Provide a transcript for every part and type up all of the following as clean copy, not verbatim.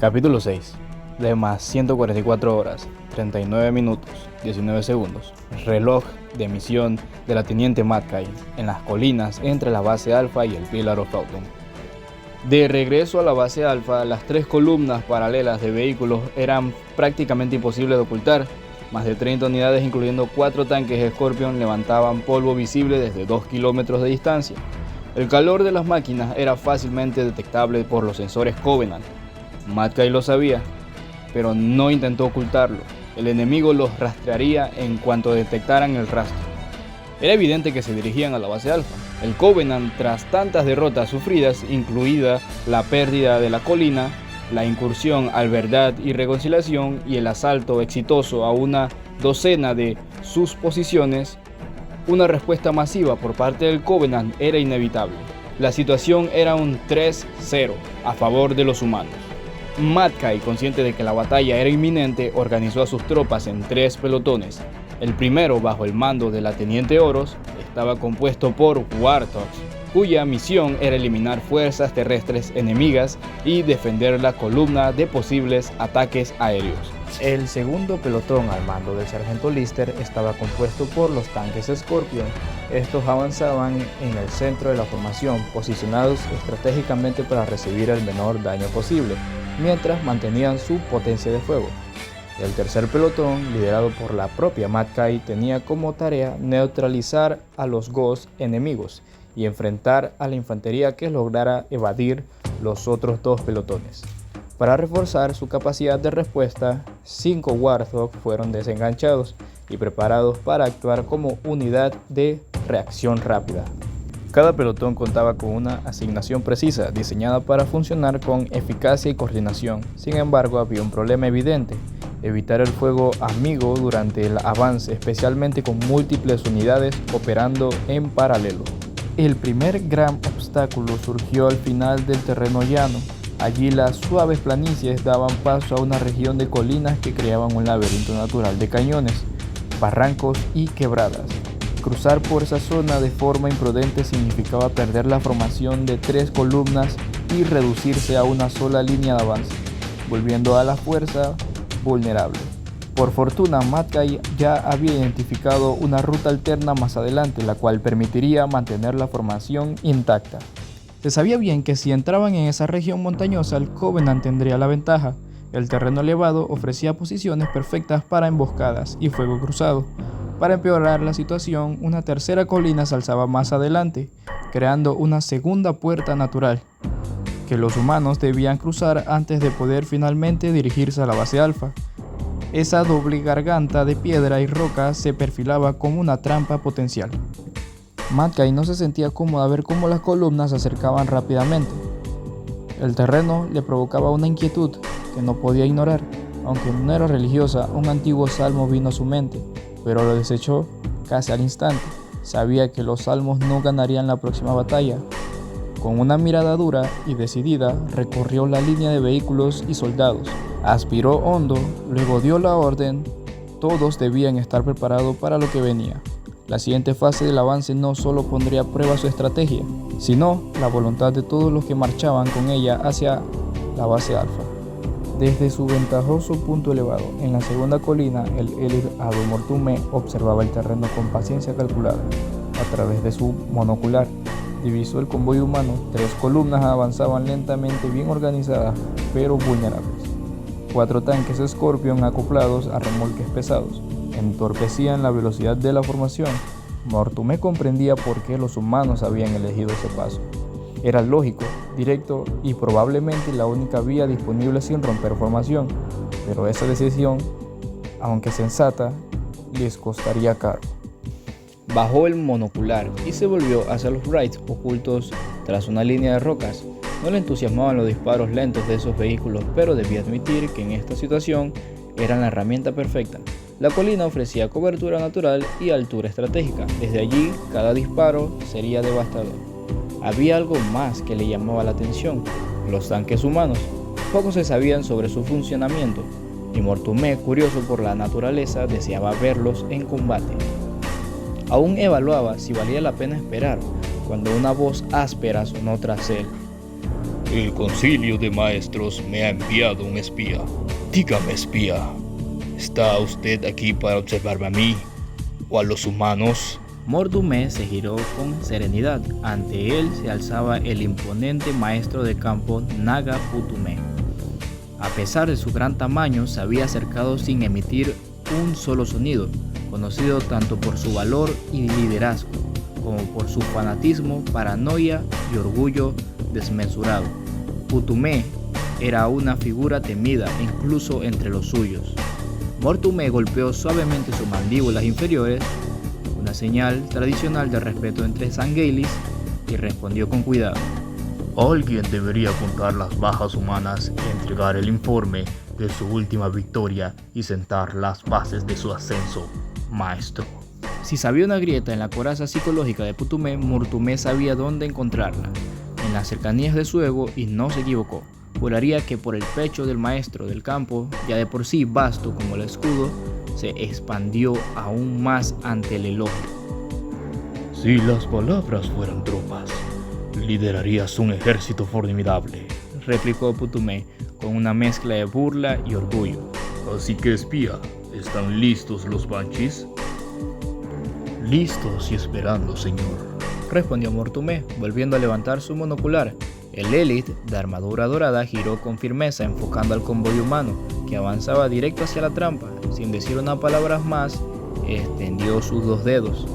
Capítulo 6. Más 144 horas, 39 minutos, 19 segundos. Reloj de misión de la Teniente Mackay en las colinas entre la base Alpha y el Pillar of Autumn. De regreso a la base Alpha, las tres columnas paralelas de vehículos eran prácticamente imposibles de ocultar. Más de 30 unidades, incluyendo 4 tanques Scorpion, levantaban polvo visible desde 2 kilómetros de distancia. El calor de las máquinas era fácilmente detectable por los sensores Covenant. Mackay lo sabía, pero no intentó ocultarlo. El enemigo los rastrearía en cuanto detectaran el rastro. Era evidente que se dirigían a la base Alpha. El Covenant, tras tantas derrotas sufridas, incluida la pérdida de la colina, la incursión al Verdad y Reconciliación y el asalto exitoso a una docena de sus posiciones, una respuesta masiva por parte del Covenant era inevitable. La situación era un 3-0 a favor de los humanos. Mackay, consciente de que la batalla era inminente, organizó a sus tropas en 3 pelotones. El primero, bajo el mando de la Teniente Oros, estaba compuesto por Warthogs, cuya misión era eliminar fuerzas terrestres enemigas y defender la columna de posibles ataques aéreos. El segundo pelotón, al mando del sargento Lister, estaba compuesto por los tanques Scorpion. Estos avanzaban en el centro de la formación, posicionados estratégicamente para recibir el menor daño posible, mientras mantenían su potencia de fuego. El tercer pelotón, liderado por la propia Mackay, tenía como tarea neutralizar a los Ghost enemigos y enfrentar a la infantería que lograra evadir los otros 2 pelotones. Para reforzar su capacidad de respuesta, 5 Warthog fueron desenganchados y preparados para actuar como unidad de reacción rápida. Cada pelotón contaba con una asignación precisa, diseñada para funcionar con eficacia y coordinación. Sin embargo, había un problema evidente: evitar el fuego amigo durante el avance, especialmente con múltiples unidades operando en paralelo. El primer gran obstáculo surgió al final del terreno llano. Allí las suaves planicies daban paso a una región de colinas que creaban un laberinto natural de cañones, barrancos y quebradas. Cruzar por esa zona de forma imprudente significaba perder la formación de 3 columnas y reducirse a una sola línea de avance, volviendo a la fuerza vulnerable. Por fortuna, Mackay ya había identificado una ruta alterna más adelante, la cual permitiría mantener la formación intacta. Se sabía bien que si entraban en esa región montañosa, el Covenant tendría la ventaja. El terreno elevado ofrecía posiciones perfectas para emboscadas y fuego cruzado. Para empeorar la situación, una tercera colina se alzaba más adelante, creando una segunda puerta natural, que los humanos debían cruzar antes de poder finalmente dirigirse a la base Alpha. Esa doble garganta de piedra y roca se perfilaba como una trampa potencial. Mackay no se sentía cómoda ver cómo las columnas se acercaban rápidamente. El terreno le provocaba una inquietud que no podía ignorar. Aunque no era religiosa, un antiguo salmo vino a su mente, pero lo desechó casi al instante. Sabía que los salmos no ganarían la próxima batalla. Con una mirada dura y decidida, recorrió la línea de vehículos y soldados. Aspiró hondo, luego dio la orden. Todos debían estar preparados para lo que venía. La siguiente fase del avance no solo pondría a prueba su estrategia, sino la voluntad de todos los que marchaban con ella hacia la base Alpha. Desde su ventajoso punto elevado en la segunda colina, el Elir Adu Mortume observaba el terreno con paciencia calculada. A través de su monocular, divisó el convoy humano. 3 columnas avanzaban lentamente, bien organizadas, pero vulnerables. 4 tanques Scorpion acoplados a remolques pesados entorpecían la velocidad de la formación. Mortume comprendía por qué los humanos habían elegido ese paso. Era lógico, directo y probablemente la única vía disponible sin romper formación, pero esa decisión, aunque sensata, les costaría caro. Bajó el monocular y se volvió hacia los Wraiths ocultos tras una línea de rocas. No le entusiasmaban los disparos lentos de esos vehículos, pero debía admitir que en esta situación eran la herramienta perfecta. La colina ofrecía cobertura natural y altura estratégica. Desde allí, cada disparo sería devastador. Había algo más que le llamaba la atención: los tanques humanos. Poco se sabían sobre su funcionamiento, y Mortume, curioso por la naturaleza, deseaba verlos en combate. Aún evaluaba si valía la pena esperar, cuando una voz áspera sonó tras él. El concilio de maestros me ha enviado un espía. Dígame, espía, ¿está usted aquí para observarme a mí o a los humanos? Mortume se giró con serenidad. Ante él se alzaba el imponente maestro de campo Naga Putume. A pesar de su gran tamaño, se había acercado sin emitir un solo sonido, conocido tanto por su valor y liderazgo, como por su fanatismo, paranoia y orgullo desmesurado. Putume era una figura temida incluso entre los suyos. Mortume golpeó suavemente sus mandíbulas inferiores, una señal tradicional de respeto entre Sangheili, y respondió con cuidado. Alguien debería contar las bajas humanas, entregar el informe de su última victoria y sentar las bases de su ascenso, maestro. Si sabía una grieta en la coraza psicológica de Putume, Mortume sabía dónde encontrarla, en las cercanías de su ego, y no se equivocó. Juraría que por el pecho del maestro del campo, ya de por sí vasto como el escudo, se expandió aún más ante el elogio. Si las palabras fueran tropas, liderarías un ejército formidable, replicó Putume con una mezcla de burla y orgullo. Así que, espía, ¿están listos los Banshees? Listos y esperando, señor, respondió Mortume, volviendo a levantar su monocular. El élite de armadura dorada giró con firmeza, enfocando al convoy humano, que avanzaba directo hacia la trampa. Sin decir una palabra más, extendió sus dos dedos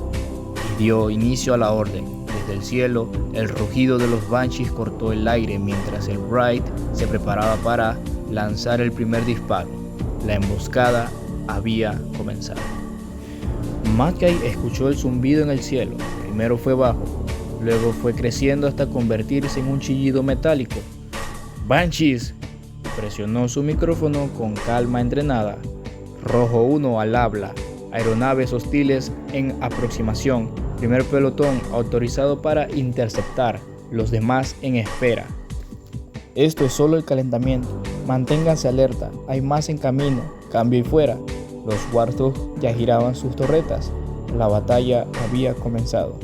y dio inicio a la orden. Desde el cielo, el rugido de los Banshees cortó el aire mientras el Bright se preparaba para lanzar el primer disparo. La emboscada había comenzado. Mackay escuchó el zumbido en el cielo. Primero fue bajo, luego fue creciendo hasta convertirse en un chillido metálico. ¡Banshees!, presionó su micrófono con calma entrenada. Rojo 1 al habla. Aeronaves hostiles en aproximación. Primer pelotón autorizado para interceptar. Los demás en espera. Esto es solo el calentamiento. Manténganse alerta. Hay más en camino. Cambio y fuera. Los Warthog ya giraban sus torretas. La batalla había comenzado.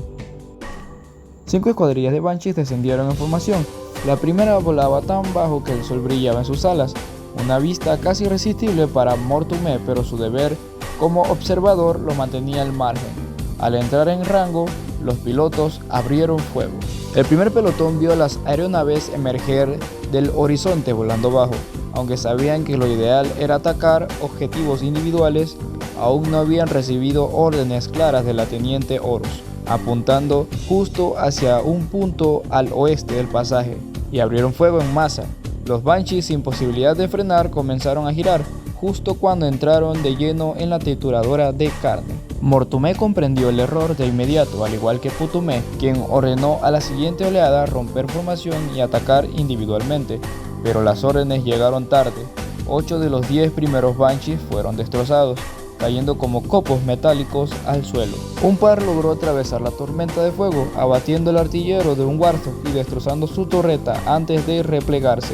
5 escuadrillas de Banshees descendieron en formación. La primera volaba tan bajo que el sol brillaba en sus alas. Una vista casi irresistible para Mortume, pero su deber como observador lo mantenía al margen. Al entrar en rango, los pilotos abrieron fuego. El primer pelotón vio las aeronaves emerger del horizonte volando bajo. Aunque sabían que lo ideal era atacar objetivos individuales, aún no habían recibido órdenes claras de la teniente Horus, apuntando justo hacia un punto al oeste del pasaje, y abrieron fuego en masa. Los Banshees, sin posibilidad de frenar, comenzaron a girar, justo cuando entraron de lleno en la trituradora de carne. Mortume comprendió el error de inmediato, al igual que Putume, quien ordenó a la siguiente oleada romper formación y atacar individualmente, pero las órdenes llegaron tarde. 8 de los 10 primeros Banshees fueron destrozados, cayendo como copos metálicos al suelo. Un par logró atravesar la tormenta de fuego, abatiendo el artillero de un Warthog y destrozando su torreta antes de replegarse.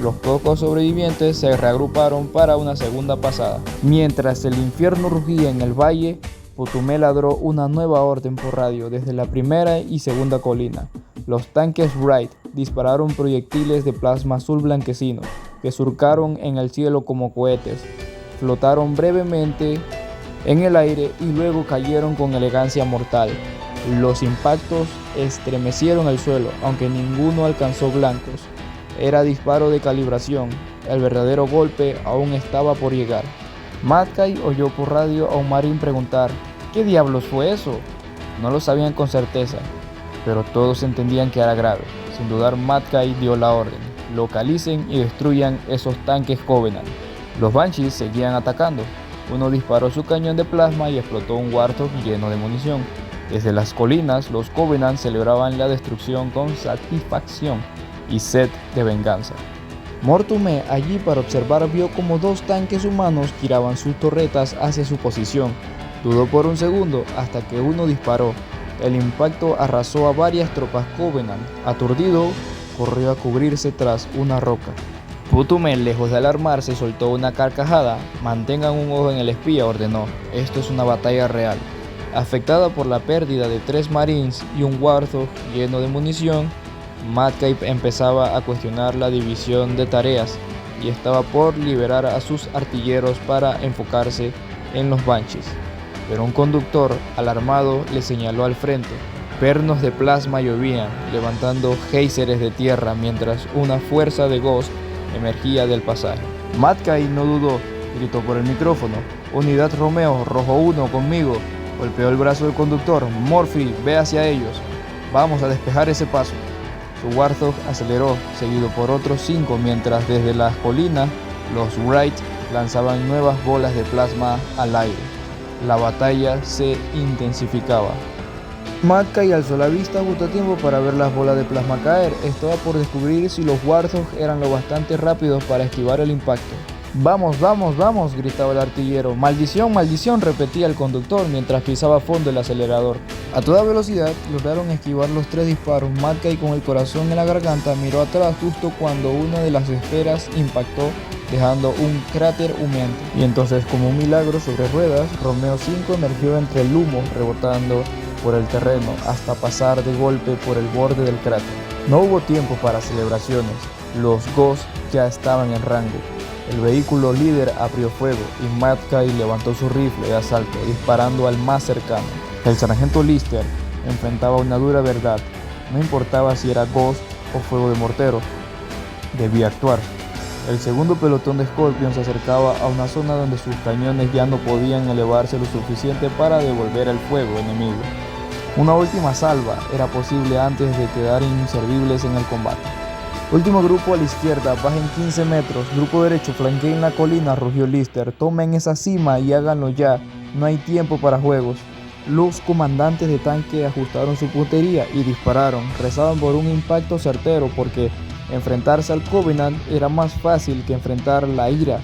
Los pocos sobrevivientes se reagruparon para una segunda pasada. Mientras el infierno rugía en el valle, Putume ladró una nueva orden por radio desde la primera y segunda colina. Los tanques Wright dispararon proyectiles de plasma azul blanquecino que surcaron en el cielo como cohetes, flotaron brevemente en el aire y luego cayeron con elegancia mortal. Los impactos estremecieron el suelo, aunque ninguno alcanzó blancos. Era disparo de calibración. El verdadero golpe aún estaba por llegar. Mackay oyó por radio a un marín preguntar: ¿qué diablos fue eso? No lo sabían con certeza, pero todos entendían que era grave. Sin dudar, Mackay dio la orden: localicen y destruyan esos tanques Covenant. Los Banshees seguían atacando. Uno disparó su cañón de plasma y explotó un Warthog lleno de munición. Desde las colinas, los Covenant celebraban la destrucción con satisfacción y sed de venganza. Mortume, allí para observar, vio como 2 tanques humanos giraban sus torretas hacia su posición. Dudó por un segundo hasta que uno disparó. El impacto arrasó a varias tropas Covenant. Aturdido, corrió a cubrirse tras una roca. Putume, lejos de alarmarse, soltó una carcajada. Mantengan un ojo en el espía, ordenó. Esto es una batalla real. Afectada por la pérdida de 3 marines y un Warthog lleno de munición, Metcalf empezaba a cuestionar la división de tareas y estaba por liberar a sus artilleros para enfocarse en los Banshees. Pero un conductor, alarmado, le señaló al frente. Pernos de plasma llovían, levantando géiseres de tierra mientras una fuerza de Ghost emergía del pasaje. Metcalf no dudó, gritó por el micrófono: «Unidad Romeo, Rojo 1, conmigo». Golpeó el brazo del conductor. «Murphy, ve hacia ellos. Vamos a despejar ese paso». Su Warthog aceleró, seguido por otros 5, mientras desde las colinas los Wright lanzaban nuevas bolas de plasma al aire. La batalla se intensificaba. Metcalf alzó la vista justo a tiempo para ver las bolas de plasma caer. Estaba por descubrir si los Warthog eran lo bastante rápidos para esquivar el impacto. «¡Vamos, vamos, vamos!», gritaba el artillero. «¡Maldición, maldición!», repetía el conductor mientras pisaba a fondo el acelerador. A toda velocidad lograron esquivar los 3 disparos. Metcalf, con el corazón en la garganta, miró atrás justo cuando una de las esferas impactó, dejando un cráter humeante. Y entonces, como un milagro sobre ruedas, Romeo 5 emergió entre el humo, rebotando por el terreno hasta pasar de golpe por el borde del cráter. No hubo tiempo para celebraciones. Los Ghost ya estaban en rango. El vehículo líder abrió fuego y Metcalf levantó su rifle de asalto, disparando al más cercano. El sargento Lister enfrentaba una dura verdad. No importaba si era Ghost o fuego de mortero, debía actuar. El segundo pelotón de Scorpion se acercaba a una zona donde sus cañones ya no podían elevarse lo suficiente para devolver el fuego enemigo. Una última salva era posible antes de quedar inservibles en el combate. «Último grupo a la izquierda, bajen 15 metros. Grupo derecho, flanqueen la colina», rugió Lister. «Tomen esa cima y háganlo ya. No hay tiempo para juegos». Los comandantes de tanque ajustaron su puntería y dispararon. Rezaban por un impacto certero porque enfrentarse al Covenant era más fácil que enfrentar la ira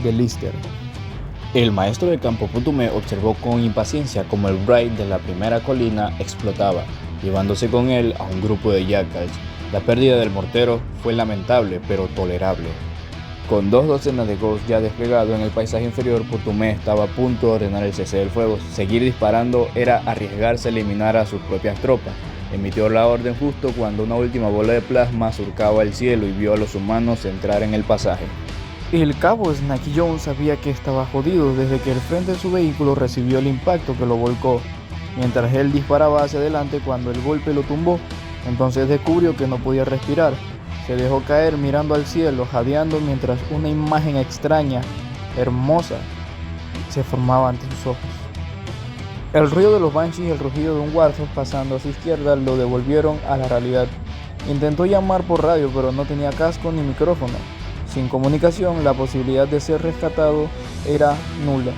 de Lister. El maestro de campo Putume observó con impaciencia cómo el Wright de la primera colina explotaba, llevándose con él a un grupo de Jackals. La pérdida del mortero fue lamentable, pero tolerable. Con 2 docenas de Ghosts ya desplegados en el paisaje inferior, Putume estaba a punto de ordenar el cese del fuego. Seguir disparando era arriesgarse a eliminar a sus propias tropas. Emitió la orden justo cuando una última bola de plasma surcaba el cielo y vio a los humanos entrar en el pasaje. El cabo Snaky Jones sabía que estaba jodido desde que el frente de su vehículo recibió el impacto que lo volcó, mientras él disparaba hacia adelante cuando el golpe lo tumbó. Entonces descubrió que no podía respirar. Se dejó caer mirando al cielo, jadeando, mientras una imagen extraña, hermosa, se formaba ante sus ojos. El ruido de los Banshees y el rugido de un Warthog pasando a su izquierda lo devolvieron a la realidad. Intentó llamar por radio, pero no tenía casco ni micrófono. Sin comunicación, la posibilidad de ser rescatado era nula.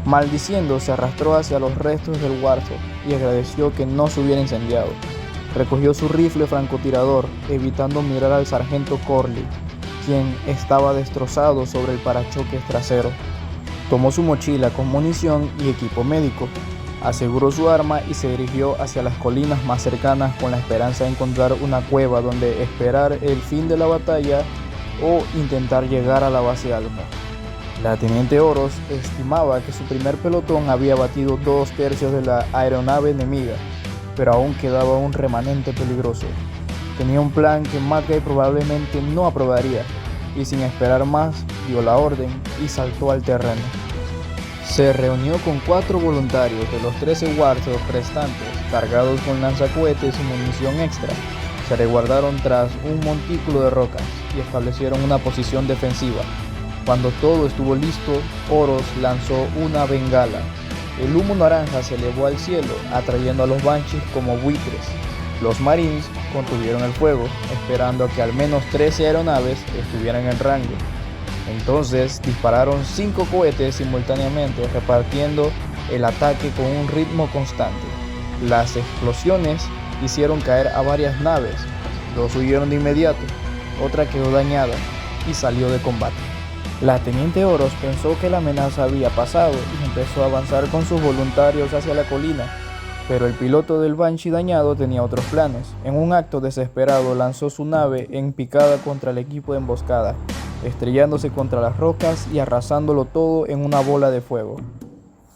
Maldiciendo, se arrastró hacia los restos del Warthog y agradeció que no se hubiera incendiado. Recogió su rifle francotirador, evitando mirar al sargento Corley, quien estaba destrozado sobre el parachoques trasero. Tomó su mochila con munición y equipo médico, aseguró su arma y se dirigió hacia las colinas más cercanas con la esperanza de encontrar una cueva donde esperar el fin de la batalla o intentar llegar a la base alfa. La teniente Oros estimaba que su primer pelotón había batido 2/3 de la aeronave enemiga, pero aún quedaba un remanente peligroso. Tenía un plan que Metcalf probablemente no aprobaría, y sin esperar más, dio la orden y saltó al terreno. Se reunió con 4 voluntarios de los 13 Warthog restantes, cargados con lanzacohetes y munición extra. Se resguardaron tras un montículo de rocas y establecieron una posición defensiva. Cuando todo estuvo listo, Oros lanzó una bengala. El humo naranja se elevó al cielo, atrayendo a los Banshees como buitres. Los Marines contuvieron el fuego, esperando a que al menos 13 aeronaves estuvieran en rango. Entonces dispararon 5 cohetes simultáneamente, repartiendo el ataque con un ritmo constante. Las explosiones hicieron caer a varias naves. 2 huyeron de inmediato, otra quedó dañada y salió de combate. La teniente Oros pensó que la amenaza había pasado y empezó a avanzar con sus voluntarios hacia la colina, pero el piloto del Banshee dañado tenía otros planes. En un acto desesperado lanzó su nave en picada contra el equipo de emboscada, estrellándose contra las rocas y arrasándolo todo en una bola de fuego.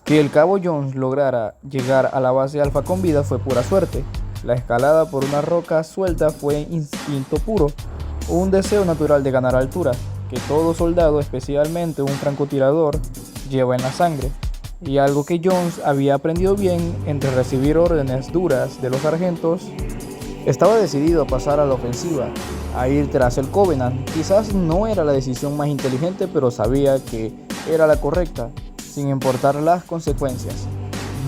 Que el cabo Jones lograra llegar a la base alfa con vida fue pura suerte. La escalada por una roca suelta fue instinto puro, un deseo natural de ganar altura, que todo soldado, especialmente un francotirador, lleva en la sangre, y algo que Jones había aprendido bien entre recibir órdenes duras de los sargentos. Estaba decidido a pasar a la ofensiva, a ir tras el Covenant. Quizás no era la decisión más inteligente, pero sabía que era la correcta, sin importar las consecuencias.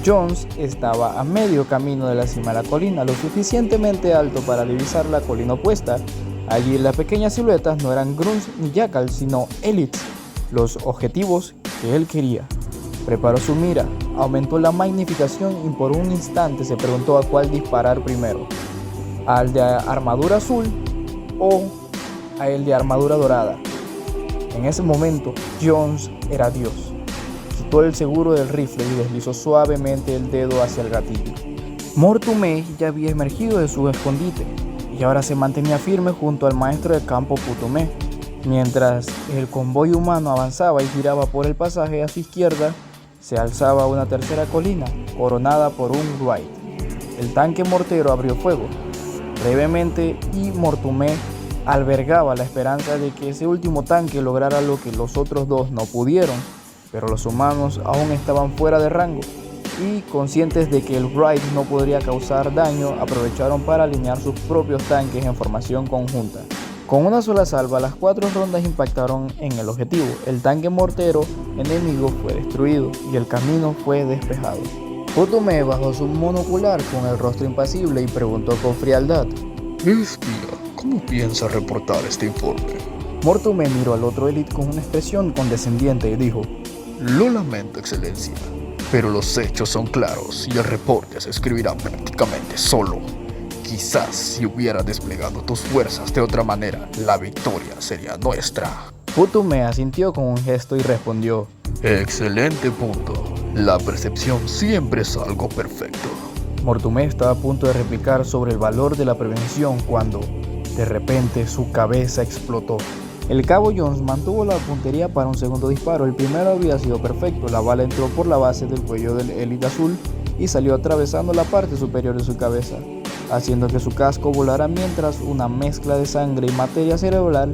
Jones estaba a medio camino de la cima de la colina, lo suficientemente alto para divisar la colina opuesta. Allí las pequeñas siluetas no eran grunts ni jackals, sino elites, los objetivos que él quería. Preparó su mira, aumentó la magnificación y por un instante se preguntó a cuál disparar primero, al de armadura azul o a el de armadura dorada. En ese momento, Jones era Dios. Quitó el seguro del rifle y deslizó suavemente el dedo hacia el gatillo. Mortumé ya había emergido de su escondite y ahora se mantenía firme junto al maestro de campo Putumé. Mientras el convoy humano avanzaba y giraba por el pasaje a su izquierda, se alzaba una tercera colina, coronada por un Wright. El tanque mortero abrió fuego brevemente y Mortumé albergaba la esperanza de que ese último tanque lograra lo que los otros dos no pudieron, pero los humanos aún estaban fuera de rango y, conscientes de que el Wright no podría causar daño, aprovecharon para alinear sus propios tanques en formación conjunta. Con una sola salva, las 4 rondas impactaron en el objetivo. El tanque mortero enemigo fue destruido y el camino fue despejado. Putumé bajó su monocular con el rostro impasible y preguntó con frialdad: Espía, ¿cómo piensa reportar este informe? Mortumé miró al otro élite con una expresión condescendiente y dijo: Lo lamento, excelencia, pero los hechos son claros y el reporte se escribirá prácticamente solo. Quizás si hubiera desplegado tus fuerzas de otra manera, la victoria sería nuestra. Putumé asintió con un gesto y respondió: Excelente punto. La percepción siempre es algo perfecto. Mortumé estaba a punto de replicar sobre el valor de la prevención cuando, de repente, su cabeza explotó. El cabo Jones mantuvo la puntería para un segundo disparo. El primero había sido perfecto. La bala entró por la base del cuello del élite azul y salió atravesando la parte superior de su cabeza, haciendo que su casco volara mientras una mezcla de sangre y materia cerebral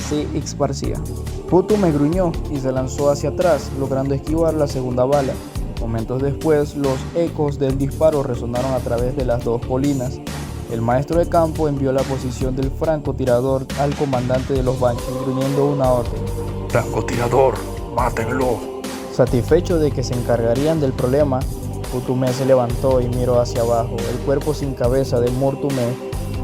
se esparcía. Putumé gruñó y se lanzó hacia atrás, logrando esquivar la segunda bala. Momentos después, los ecos del disparo resonaron a través de las 2 colinas. El maestro de campo envió la posición del francotirador al comandante de los Banshees, gruñendo una orden: Francotirador, mátenlo. Satisfecho de que se encargarían del problema, Putumé se levantó y miró hacia abajo, el cuerpo sin cabeza de Mortumé,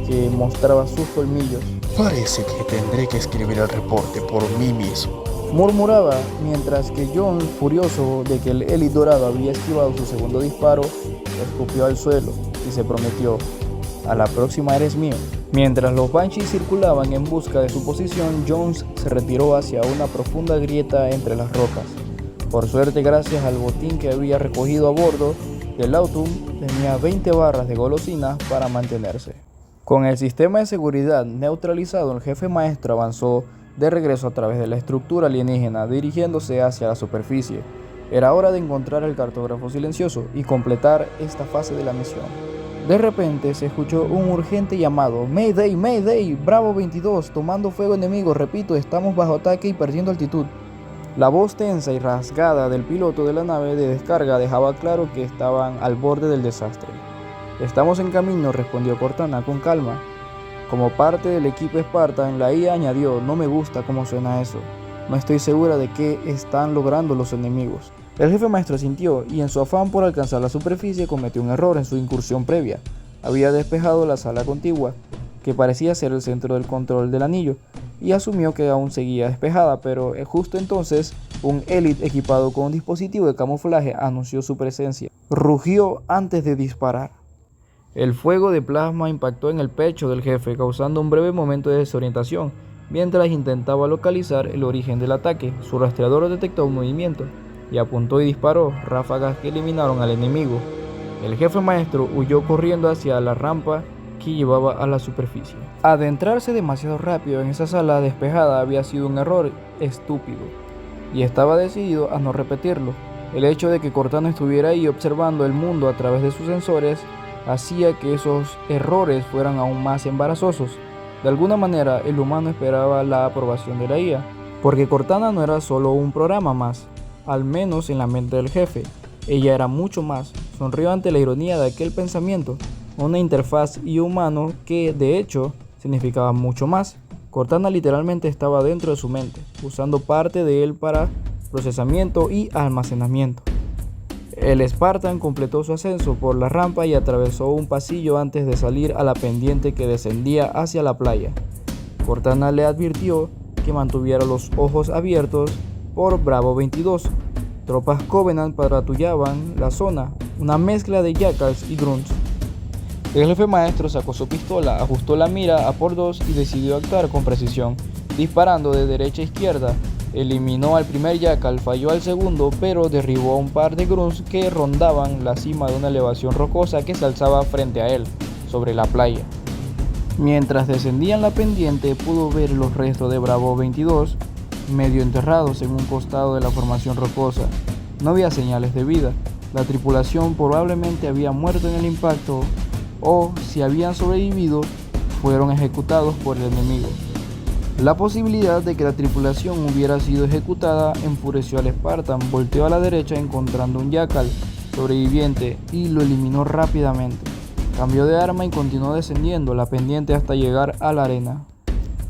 que mostraba sus colmillos. Parece que tendré que escribir el reporte por mí mismo, murmuraba, mientras que Jones, furioso de que el élite dorado había esquivado su segundo disparo, escupió al suelo y se prometió: a la próxima eres mío. Mientras los Banshees circulaban en busca de su posición, Jones se retiró hacia una profunda grieta entre las rocas. Por suerte, gracias al botín que había recogido a bordo del Autumn, tenía 20 barras de golosinas para mantenerse. Con el sistema de seguridad neutralizado, el jefe maestro avanzó de regreso a través de la estructura alienígena, dirigiéndose hacia la superficie. Era hora de encontrar el cartógrafo silencioso y completar esta fase de la misión. De repente se escuchó un urgente llamado: Mayday, Mayday, Bravo 22, tomando fuego enemigo, repito, estamos bajo ataque y perdiendo altitud. La voz tensa y rasgada del piloto de la nave de descarga dejaba claro que estaban al borde del desastre. Estamos en camino, respondió Cortana con calma. Como parte del equipo Spartan, la IA añadió: no me gusta cómo suena eso. No estoy segura de qué están logrando los enemigos. El jefe maestro asintió y en su afán por alcanzar la superficie cometió un error en su incursión previa. Había despejado la sala contigua, que parecía ser el centro del control del anillo, y asumió que aún seguía despejada, pero justo entonces un élite equipado con un dispositivo de camuflaje anunció su presencia. Rugió antes de disparar. El fuego de plasma impactó en el pecho del jefe, causando un breve momento de desorientación. Mientras intentaba localizar el origen del ataque, su rastreador detectó un movimiento y apuntó y disparó ráfagas que eliminaron al enemigo. El jefe maestro huyó corriendo hacia la rampa que llevaba a la superficie. Adentrarse demasiado rápido en esa sala despejada había sido un error estúpido, y estaba decidido a no repetirlo. El hecho de que Cortana estuviera ahí observando el mundo a través de sus sensores hacía que esos errores fueran aún más embarazosos. De alguna manera, el humano esperaba la aprobación de la IA, porque Cortana no era solo un programa más, al menos en la mente del jefe. Ella era mucho más. Sonrió ante la ironía de aquel pensamiento, una interfaz y humano que, de hecho, significaba mucho más. Cortana literalmente estaba dentro de su mente, usando parte de él para procesamiento y almacenamiento. El Spartan completó su ascenso por la rampa y atravesó un pasillo antes de salir a la pendiente que descendía hacia la playa. Cortana le advirtió que mantuviera los ojos abiertos por Bravo 22. Tropas Covenant patrullaban la zona, una mezcla de Jackals y Grunts. El jefe maestro sacó su pistola, ajustó la mira a por 2 y decidió actuar con precisión, disparando de derecha a izquierda. Eliminó al primer Jackal, falló al segundo, pero derribó a un par de Grunts que rondaban la cima de una elevación rocosa que se alzaba frente a él, sobre la playa. Mientras descendían la pendiente, pudo ver los restos de Bravo 22, medio enterrados en un costado de la formación rocosa. No había señales de vida. La tripulación probablemente había muerto en el impacto, o si habían sobrevivido, fueron ejecutados por el enemigo. La posibilidad de que la tripulación hubiera sido ejecutada enfureció al Spartan. Volteó a la derecha encontrando un Jackal sobreviviente y lo eliminó rápidamente. Cambió de arma y continuó descendiendo la pendiente hasta llegar a la arena.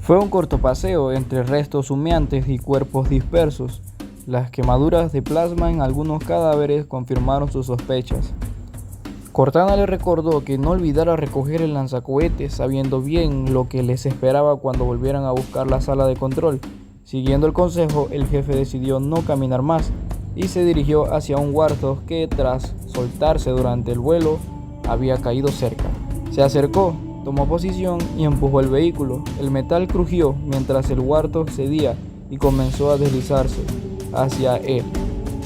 Fue un corto paseo entre restos humeantes y cuerpos dispersos. Las quemaduras de plasma en algunos cadáveres confirmaron sus sospechas. Cortana le recordó que no olvidara recoger el lanzacohetes, sabiendo bien lo que les esperaba cuando volvieran a buscar la sala de control. Siguiendo el consejo, el jefe decidió no caminar más y se dirigió hacia un Warthog que, tras soltarse durante el vuelo, había caído cerca. Se acercó, tomó posición y empujó el vehículo. El metal crujió mientras el Warthog cedía y comenzó a deslizarse hacia él.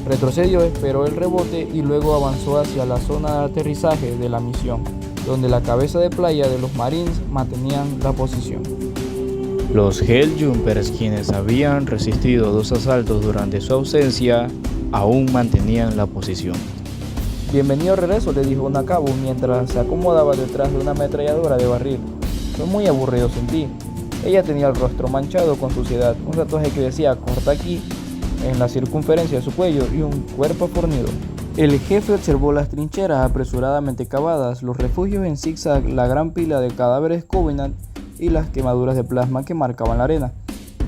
Retrocedió, esperó el rebote y luego avanzó hacia la zona de aterrizaje de la misión, donde la cabeza de playa de los Marines mantenían la posición. Los Helljumpers, quienes habían resistido 2 asaltos durante su ausencia, aún mantenían la posición. Bienvenido al regreso, le dijo Nakabu mientras se acomodaba detrás de una ametralladora de barril. Estoy muy aburrido sin ti. Ella tenía el rostro manchado con suciedad, un tatuaje que decía "corta aquí" en la circunferencia de su cuello y un cuerpo fornido. El jefe observó las trincheras apresuradamente cavadas, los refugios en zigzag, la gran pila de cadáveres Covenant y las quemaduras de plasma que marcaban la arena.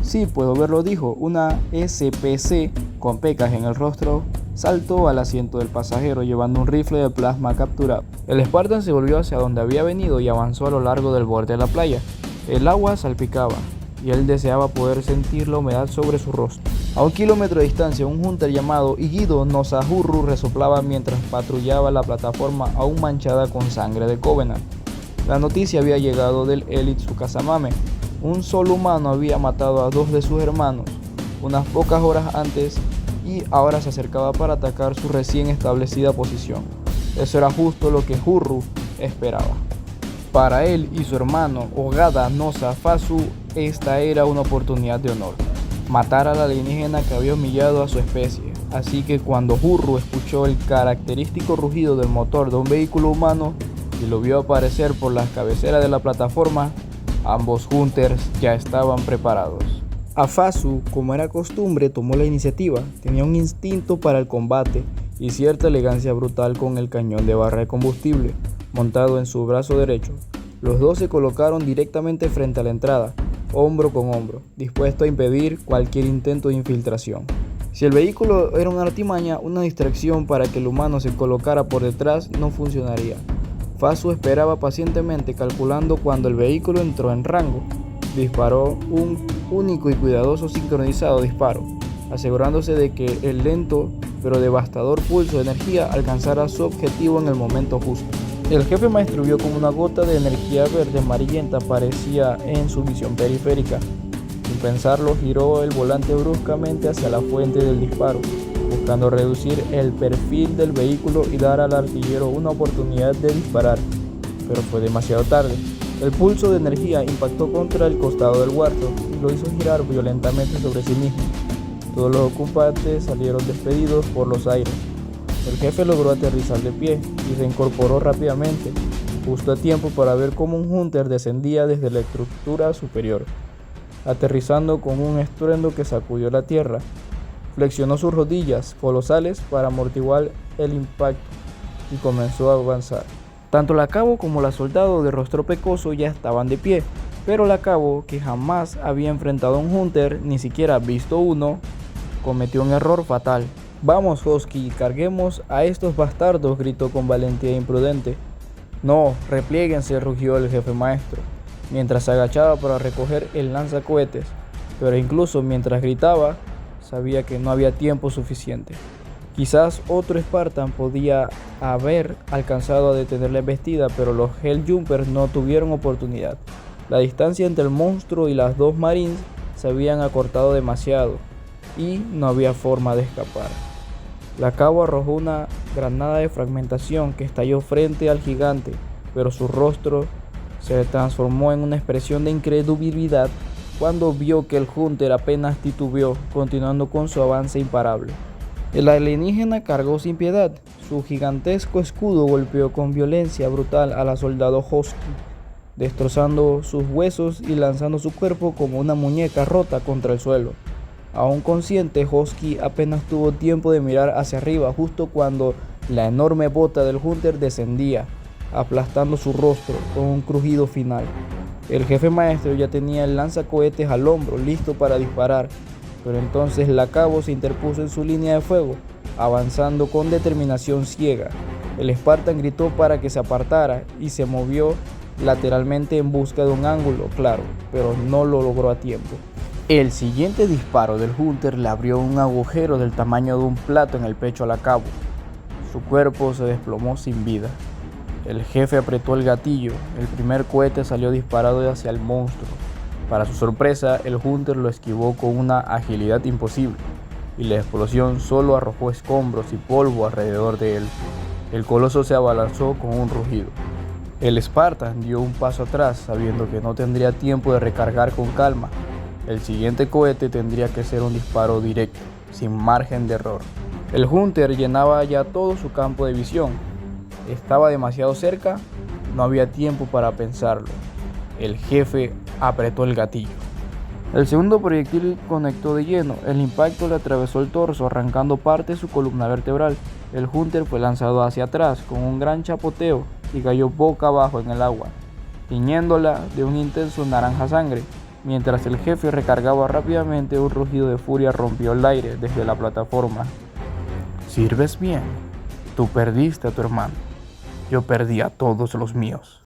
Sí, puedo verlo, dijo. Una SPC con pecas en el rostro saltó al asiento del pasajero llevando un rifle de plasma capturado. El Spartan se volvió hacia donde había venido y avanzó a lo largo del borde de la playa. El agua salpicaba y él deseaba poder sentir la humedad sobre su rostro. A 1 kilómetro de distancia, un hunter llamado Igido Nosahurru resoplaba mientras patrullaba la plataforma aún manchada con sangre de Covenant. La noticia había llegado del Elite Tsukasa-mame. Un solo humano había matado a 2 de sus hermanos unas pocas horas antes y ahora se acercaba para atacar su recién establecida posición. Eso era justo lo que Hurru esperaba. Para él y su hermano Ogada Nosa Fasu, esta era una oportunidad de honor. Matar al alienígena que había humillado a su especie. Así que cuando Hurru escuchó el característico rugido del motor de un vehículo humano y lo vio aparecer por las cabeceras de la plataforma, ambos hunters ya estaban preparados. Afasu, como era costumbre, tomó la iniciativa. Tenía un instinto para el combate y cierta elegancia brutal con el cañón de barra de combustible montado en su brazo derecho. Los dos se colocaron directamente frente a la entrada, hombro con hombro, dispuesto a impedir cualquier intento de infiltración. Si el vehículo era una artimaña, una distracción para que el humano se colocara por detrás no funcionaría. Fasu esperaba pacientemente, calculando cuando el vehículo entró en rango. Disparó un único y cuidadoso sincronizado disparo, asegurándose de que el lento pero devastador pulso de energía alcanzara su objetivo en el momento justo. El jefe maestro vio como una gota de energía verde amarillenta aparecía en su visión periférica. Sin pensarlo, giró el volante bruscamente hacia la fuente del disparo, buscando reducir el perfil del vehículo y dar al artillero una oportunidad de disparar, pero fue demasiado tarde. El pulso de energía impactó contra el costado del Warthog y lo hizo girar violentamente sobre sí mismo. Todos los ocupantes salieron despedidos por los aires. El jefe logró aterrizar de pie y se incorporó rápidamente, justo a tiempo para ver cómo un Hunter descendía desde la estructura superior, aterrizando con un estruendo que sacudió la tierra. Flexionó sus rodillas colosales para amortiguar el impacto y comenzó a avanzar. Tanto la cabo como la soldado de rostro pecoso ya estaban de pie, pero la cabo, que jamás había enfrentado a un Hunter, ni siquiera visto uno, cometió un error fatal. «Vamos, Husky, carguemos a estos bastardos», gritó con valentía imprudente. «No, repliéguense», rugió el jefe maestro, mientras se agachaba para recoger el lanzacohetes, pero incluso mientras gritaba, sabía que no había tiempo suficiente. Quizás otro Spartan podía haber alcanzado a detener la embestida, pero los Helljumpers no tuvieron oportunidad. La distancia entre el monstruo y las dos Marines se habían acortado demasiado y no había forma de escapar. La cabo arrojó una granada de fragmentación que estalló frente al gigante, pero su rostro se transformó en una expresión de incredulidad cuando vio que el Hunter apenas titubeó, continuando con su avance imparable. El alienígena cargó sin piedad. Su gigantesco escudo golpeó con violencia brutal a la soldado Husky, destrozando sus huesos y lanzando su cuerpo como una muñeca rota contra el suelo. Aún consciente, Husky apenas tuvo tiempo de mirar hacia arriba justo cuando la enorme bota del Hunter descendía, aplastando su rostro con un crujido final. El jefe maestro ya tenía el lanzacohetes al hombro, listo para disparar, pero entonces la cabo se interpuso en su línea de fuego, avanzando con determinación ciega. El Spartan gritó para que se apartara y se movió lateralmente en busca de un ángulo claro, pero no lo logró a tiempo. El siguiente disparo del Hunter le abrió un agujero del tamaño de un plato en el pecho a la cabo. Su cuerpo se desplomó sin vida. El jefe apretó el gatillo. El primer cohete salió disparado hacia el monstruo. Para su sorpresa, el Hunter lo esquivó con una agilidad imposible, y la explosión solo arrojó escombros y polvo alrededor de él. El coloso se abalanzó con un rugido. El Spartan dio un paso atrás, sabiendo que no tendría tiempo de recargar con calma. El siguiente cohete tendría que ser un disparo directo, sin margen de error. El Hunter llenaba ya todo su campo de visión. Estaba demasiado cerca, no había tiempo para pensarlo. El jefe apretó el gatillo. El segundo proyectil conectó de lleno. El impacto le atravesó el torso, arrancando parte de su columna vertebral. El Hunter fue lanzado hacia atrás con un gran chapoteo y cayó boca abajo en el agua, tiñéndola de un intenso naranja sangre. Mientras el jefe recargaba rápidamente, un rugido de furia rompió el aire desde la plataforma. «Sirves bien. Tú perdiste a tu hermano. Yo perdí a todos los míos».